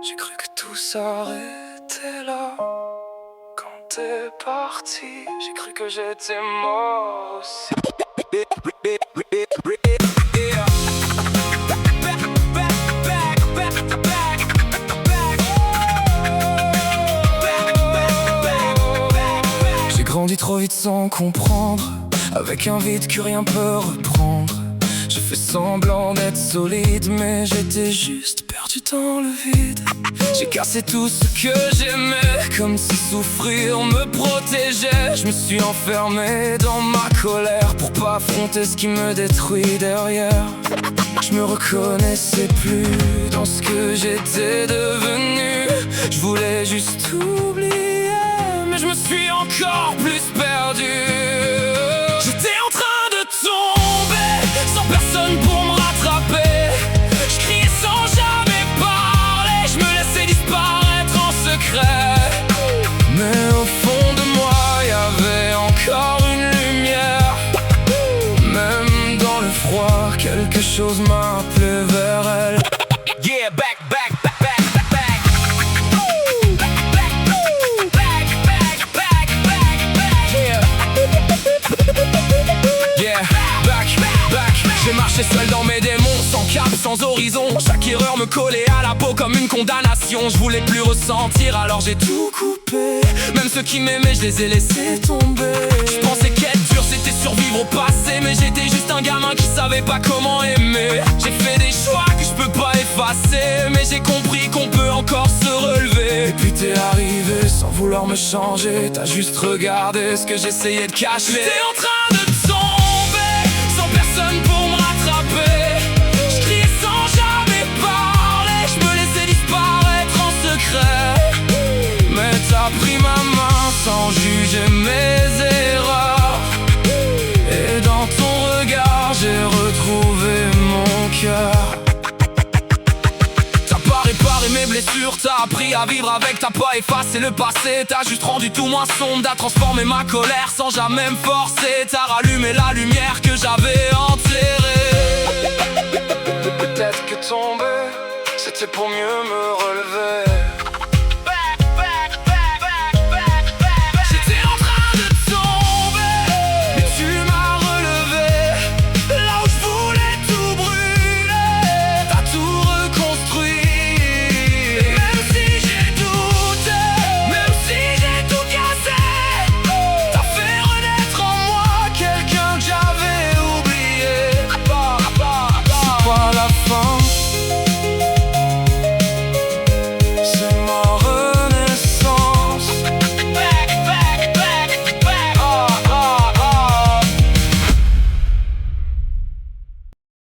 J'ai cru que tout s'arrêtait là. Quand t'es parti, j'ai cru que j'étais mort aussi. J'ai grandi trop vite sans comprendre, avec un vide que rien peut reprendre. J'ai fait semblant d'être solide, mais j'étais juste perdu dans le vide. J'ai cassé tout ce que j'aimais, comme si souffrir me protégeait. Je me suis enfermé dans ma colère pour pas affronter ce qui me détruit derrière. Je me reconnaissais plus dans ce que j'étais devenu. Je voulais juste oublier, mais je me suis encore plus perdu. J'étais en train de tomber, sans personne pour me rattraper. Je criais sans jamais parler, je me laissais disparaître en secret. Mais au fond de moi, y avait encore une lumière. Même dans le froid, quelque chose m'a appelé vers elle. Yeah, back, back, back, back, back, back. Ooh, back, back, ooh, back, back, back, back, back. Yeah, back, back. J'ai marché seul dans mes démons, sans cap, sans horizon. Chaque erreur me collait à la peau comme une condamnation. Je voulais plus ressentir, alors j'ai tout coupé. Même ceux qui m'aimaient, je les ai laissés tomber. Je pensais qu'être dur c'était survivre au passé, mais j'étais juste un gamin qui savait pas comment aimer. J'ai fait des choix que je peux pas effacer, mais j'ai compris qu'on peut encore se relever. Et puis t'es arrivé sans vouloir me changer, t'as juste regardé ce que j'essayais de cacher. J'étais en train de tomber, sans personne pour me rattraper. Je criais sans jamais parler, je me laissais disparaître en secret. Mais t'as pris ma main sans juger mes erreurs. Et dans ton regard j'ai retrouvé mon cœur. T'as pas réparé mes blessures, t'as appris à vivre avec, t'as pas effacé le passé. T'as juste rendu tout moins sombre, t'as transformé ma colère sans jamais me forcer. T'as rallumé la lumière que j'avais enterrée. Peut-être que tomber, c'était pour mieux me relever.